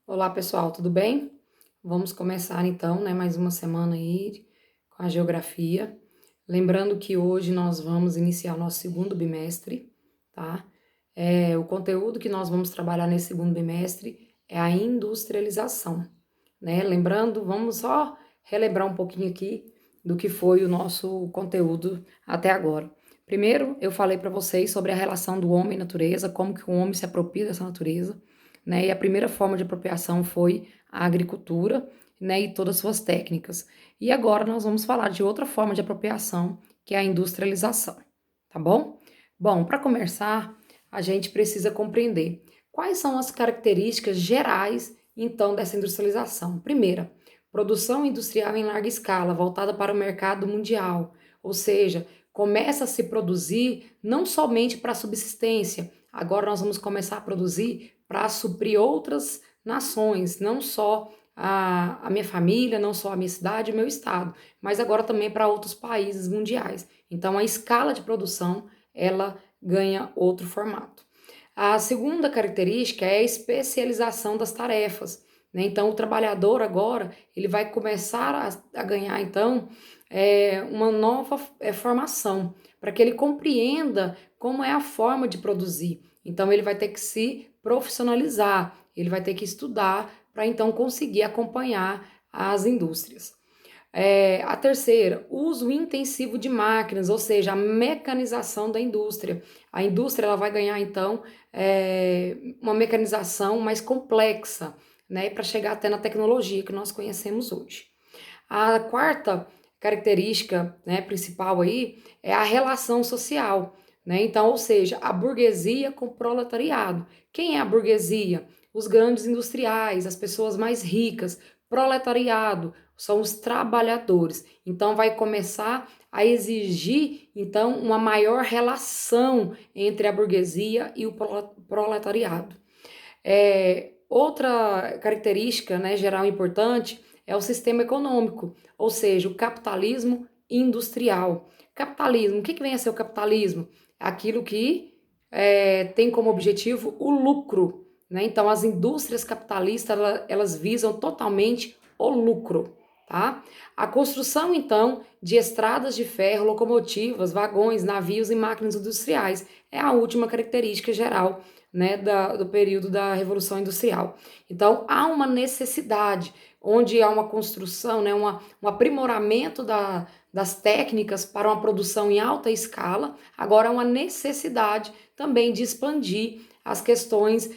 Olá pessoal, tudo bem? Vamos começar então, mais uma semana aí com a geografia. Lembrando que hoje nós vamos iniciar o nosso segundo bimestre, tá? O conteúdo que nós vamos trabalhar nesse segundo bimestre é a industrialização, né? Lembrando, vamos só relembrar um pouquinho aqui do que foi o nosso conteúdo até agora. Primeiro, eu falei para vocês sobre a relação do homem e natureza, como que o homem se apropria dessa natureza, né? E a primeira forma de apropriação foi a agricultura, né, e todas as suas técnicas. E agora nós vamos falar de outra forma de apropriação, que é a industrialização, tá bom? Bom, para começar, a gente precisa compreender quais são as características gerais, então, dessa industrialização. Primeira, produção industrial em larga escala, voltada para o mercado mundial, ou seja, começa a se produzir não somente para subsistência, agora nós vamos começar a produzir para suprir outras nações, não só a minha família, não só a minha cidade, o meu estado, mas agora também para outros países mundiais. Então a escala de produção ela ganha outro formato. A segunda característica é a especialização das tarefas, né? Então o trabalhador agora ele vai começar a ganhar então uma nova formação para que ele compreenda como é a forma de produzir. Então ele vai ter que se profissionalizar, ele vai ter que estudar para então conseguir acompanhar as indústrias. A terceira, uso intensivo de máquinas, ou seja, a mecanização da indústria. A indústria ela vai ganhar então uma mecanização mais complexa, né, para chegar até na tecnologia que nós conhecemos hoje. A quarta característica, né, principal aí é a relação social, né? Então, ou seja, a burguesia com o proletariado. Quem é a burguesia? Os grandes industriais, as pessoas mais ricas. Proletariado são os trabalhadores. Então, vai começar a exigir então uma maior relação entre a burguesia e o proletariado. Outra característica, né, geral importante é o sistema econômico, ou seja, o capitalismo industrial. Capitalismo, o que vem a ser o capitalismo? Aquilo que tem como objetivo o lucro, né? Então, as indústrias capitalistas, elas visam totalmente o lucro, tá? A construção, então, de estradas de ferro, locomotivas, vagões, navios e máquinas industriais é a última característica geral, né, do período da Revolução Industrial. Então, há uma necessidade, onde há uma construção, né, um aprimoramento das técnicas para uma produção em alta escala, agora há uma necessidade também de expandir as questões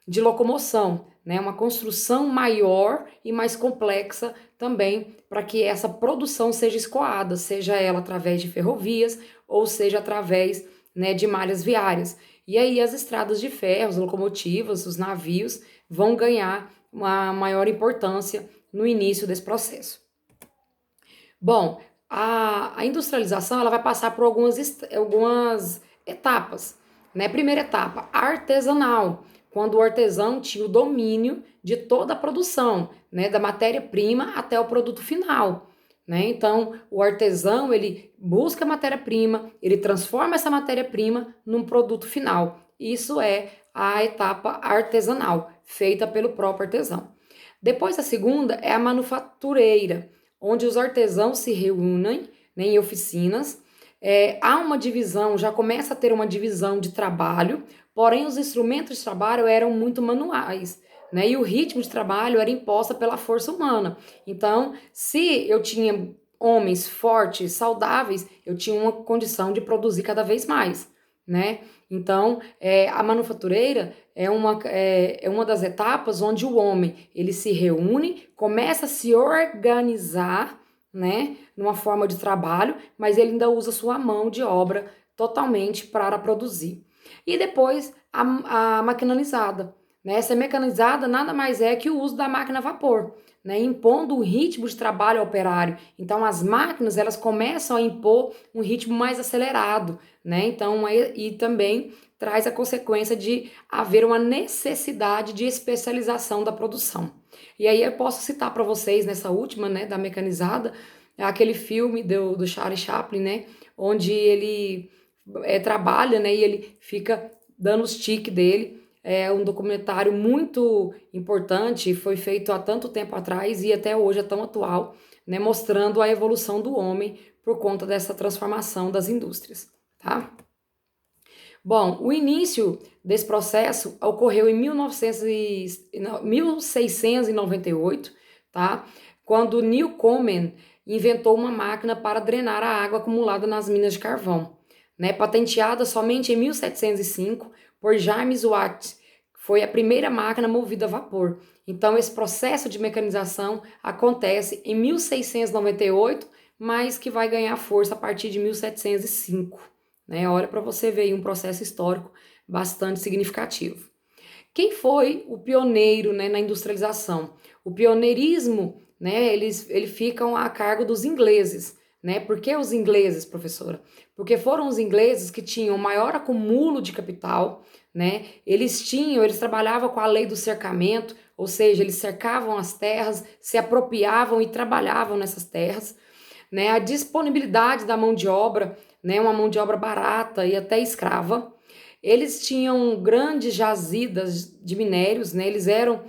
de locomoção, né, uma construção maior e mais complexa também para que essa produção seja escoada, seja ela através de ferrovias ou seja através, né, de malhas viárias. E aí as estradas de ferro, as locomotivas, os navios vão ganhar uma maior importância no início desse processo. Bom, a industrialização ela vai passar por algumas etapas. Né? Primeira etapa, artesanal, quando o artesão tinha o domínio de toda a produção, né? Da matéria-prima até o produto final. Né? Então, o artesão ele busca a matéria-prima, ele transforma essa matéria-prima num produto final. Isso é a etapa artesanal, feita pelo próprio artesão. Depois a segunda é a manufatureira, onde os artesãos se reúnem, né, em oficinas. Há uma divisão, já começa a ter uma divisão de trabalho, porém os instrumentos de trabalho eram muito manuais, né, e o ritmo de trabalho era imposto pela força humana. Então, se eu tinha homens fortes, saudáveis, eu tinha uma condição de produzir cada vez mais, né? Então, a manufatureira é uma das etapas onde o homem ele se reúne, começa a se organizar, né, numa forma de trabalho, mas ele ainda usa sua mão de obra totalmente para produzir. E depois a maquinalizada. Né? Essa mecanizada nada mais é que o uso da máquina a vapor, né? Impondo um ritmo de trabalho ao operário. Então as máquinas elas começam a impor um ritmo mais acelerado, né? Então e também traz a consequência de haver uma necessidade de especialização da produção. E aí eu posso citar para vocês nessa última, né, da mecanizada, aquele filme do Charlie Chaplin, né, onde ele trabalha, né, e ele fica dando os tiques dele é um documentário muito importante, foi feito há tanto tempo atrás e até hoje é tão atual, né, mostrando a evolução do homem por conta dessa transformação das indústrias, tá? Bom, o início desse processo ocorreu em 1698, tá? Quando Newcomen inventou uma máquina para drenar a água acumulada nas minas de carvão, né? Patenteada somente em 1705 por James Watt, foi a primeira máquina movida a vapor. Então, esse processo de mecanização acontece em 1698, mas que vai ganhar força a partir de 1705. Né? Olha para você ver aí um processo histórico bastante significativo. Quem foi o pioneiro, né, na industrialização? O pioneirismo, né, ele ficam a cargo dos ingleses. Né? Por que os ingleses, professora? Porque foram os ingleses que tinham maior acúmulo de capital, né? Eles trabalhavam com a lei do cercamento, ou seja, eles cercavam as terras, se apropriavam e trabalhavam nessas terras, né? A disponibilidade da mão de obra, né? Uma mão de obra barata e até escrava. Eles tinham grandes jazidas de minérios, né? Eles eram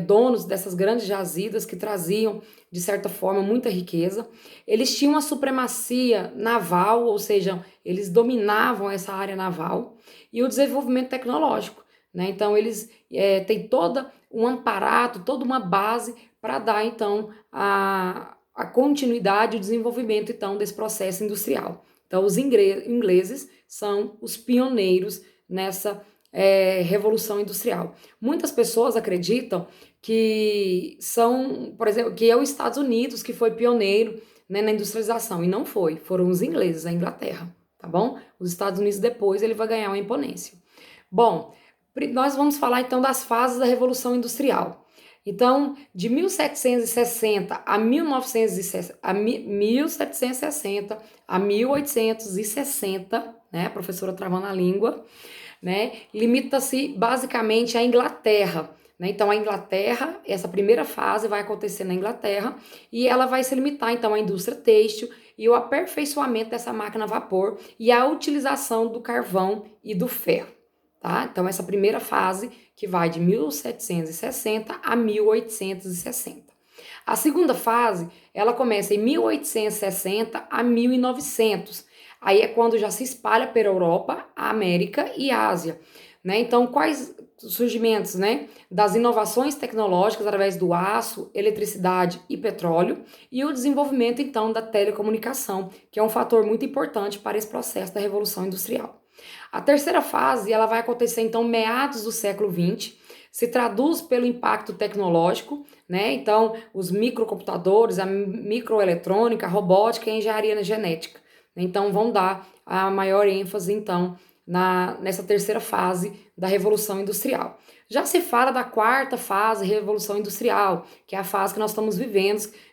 donos dessas grandes jazidas que traziam, de certa forma, muita riqueza. Eles tinham a supremacia naval, ou seja, eles dominavam essa área naval, e o desenvolvimento tecnológico. Né? Então, eles têm todo um amparato, toda uma base para dar, então, a continuidade e o desenvolvimento, então, desse processo industrial. Então, os ingleses são os pioneiros nessa revolução industrial. Muitas pessoas acreditam que são, por exemplo, que é os Estados Unidos que foi pioneiro, né, na industrialização, e não foi, foram os ingleses, a Inglaterra, tá bom? Os Estados Unidos depois ele vai ganhar uma imponência. Bom, nós vamos falar então das fases da Revolução Industrial. Então, de 1760 a 1960, a 1760 a 1860, né, a professora travando a língua, né, limita-se basicamente à Inglaterra. Né? Então, a Inglaterra, essa primeira fase vai acontecer na Inglaterra e ela vai se limitar então à indústria têxtil e o aperfeiçoamento dessa máquina a vapor e a utilização do carvão e do ferro. Tá? Então, essa primeira fase que vai de 1760 a 1860. A segunda fase, ela começa em 1860 a 1900. Aí é quando já se espalha pela Europa, a América e a Ásia. Né? Então, quais surgimentos, né, das inovações tecnológicas através do aço, eletricidade e petróleo e o desenvolvimento, então, da telecomunicação, que é um fator muito importante para esse processo da Revolução Industrial. A terceira fase ela vai acontecer então meados do século XX, se traduz pelo impacto tecnológico, né? Então, os microcomputadores, a microeletrônica, a robótica e a engenharia genética. Então, vão dar a maior ênfase então nessa terceira fase da Revolução Industrial. Já se fala da quarta fase, Revolução Industrial, que é a fase que nós estamos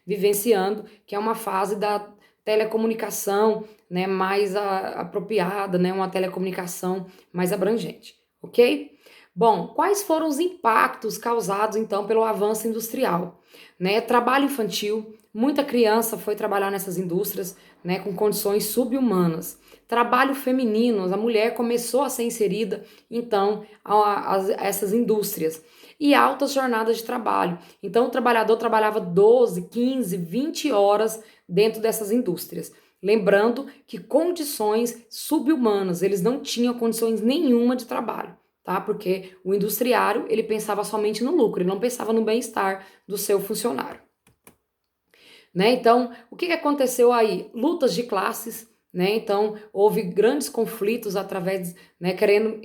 vivenciando, que é uma fase da telecomunicação, né, mais apropriada, né, uma telecomunicação mais abrangente, ok? Bom, quais foram os impactos causados então pelo avanço industrial? Né, trabalho infantil, muita criança foi trabalhar nessas indústrias, né, com condições subhumanas. Trabalho feminino, a mulher começou a ser inserida então a essas indústrias. E altas jornadas de trabalho. Então, o trabalhador trabalhava 12, 15, 20 horas dentro dessas indústrias. Lembrando que condições subhumanas, eles não tinham condições nenhuma de trabalho, tá? Porque o industriário, ele pensava somente no lucro, ele não pensava no bem-estar do seu funcionário. Né? Então, o que aconteceu aí? Lutas de classes, né? Então, houve grandes conflitos através, né, querendo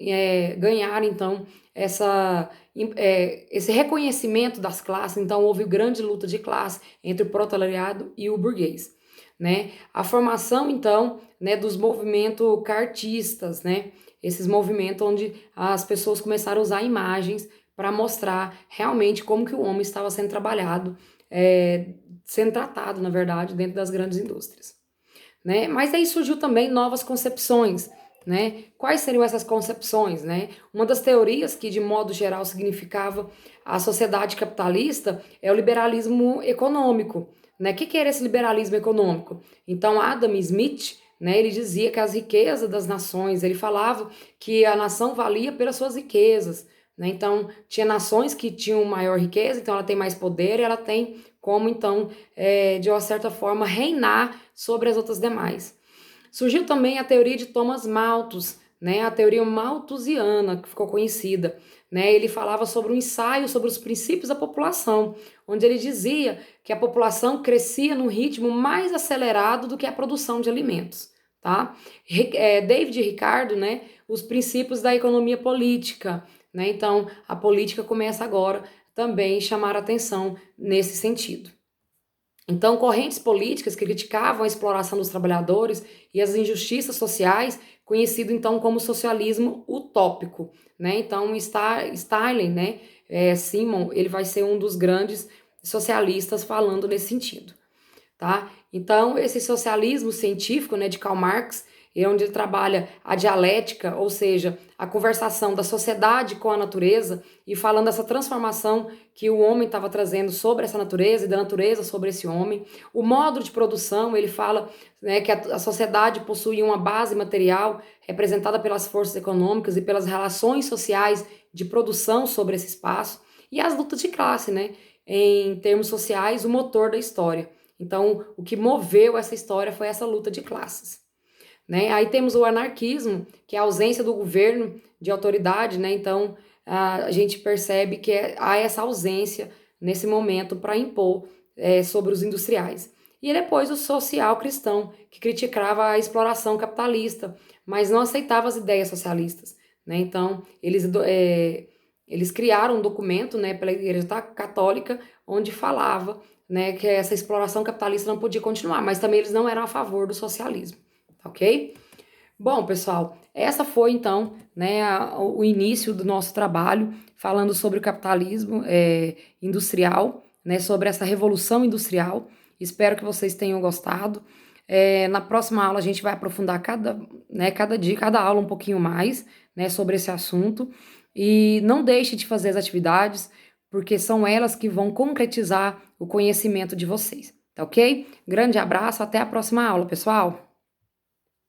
ganhar, então, esse reconhecimento das classes. Então, houve grande luta de classe entre o proletariado e o burguês. Né? A formação, então, né, dos movimentos cartistas, né? Esses movimentos onde as pessoas começaram a usar imagens para mostrar realmente como que o homem estava sendo trabalhado, sendo tratado, na verdade, dentro das grandes indústrias. Né? Mas aí surgiu também novas concepções. Né? Quais seriam essas concepções? Né? Uma das teorias que, de modo geral, significava a sociedade capitalista é o liberalismo econômico. Né? O que era esse liberalismo econômico? Então, Adam Smith, né, ele dizia que as riquezas das nações, ele falava que a nação valia pelas suas riquezas, né? Então, tinha nações que tinham maior riqueza, então ela tem mais poder e ela tem como, então, de uma certa forma, reinar sobre as outras demais. Surgiu também a teoria de Thomas Malthus, né? A teoria malthusiana, que ficou conhecida. Né? Ele falava sobre um ensaio sobre os princípios da população, onde ele dizia que a população crescia num ritmo mais acelerado do que a produção de alimentos. Tá? David Ricardo, né? Os princípios da economia política. Né? Então, a política começa agora também a chamar atenção nesse sentido. Então, correntes políticas que criticavam a exploração dos trabalhadores e as injustiças sociais, conhecido então como socialismo utópico, né? Então, Stalin, né, Simon, ele vai ser um dos grandes socialistas falando nesse sentido, tá? Então, esse socialismo científico, né, de Karl Marx, é onde ele trabalha a dialética, ou seja, a conversação da sociedade com a natureza e falando dessa transformação que o homem estava trazendo sobre essa natureza e da natureza sobre esse homem. O modo de produção, ele fala, né, que a sociedade possui uma base material representada pelas forças econômicas e pelas relações sociais de produção sobre esse espaço e as lutas de classe, né, em termos sociais, o motor da história. Então, o que moveu essa história foi essa luta de classes. Né? Aí temos o anarquismo, que é a ausência do governo de autoridade, né? Então a gente percebe que há essa ausência nesse momento para impor sobre os industriais. E depois o social cristão, que criticava a exploração capitalista, mas não aceitava as ideias socialistas. Né? Então eles criaram um documento, né, pela Igreja Católica, onde falava, né, que essa exploração capitalista não podia continuar, mas também eles não eram a favor do socialismo. Ok? Bom, pessoal, essa foi então, né, o início do nosso trabalho falando sobre o capitalismo industrial, né, sobre essa revolução industrial. Espero que vocês tenham gostado. Na próxima aula a gente vai aprofundar cada dia, cada aula um pouquinho mais, né, sobre esse assunto. E não deixe de fazer as atividades, porque são elas que vão concretizar o conhecimento de vocês, tá ok? Grande abraço, até a próxima aula, pessoal!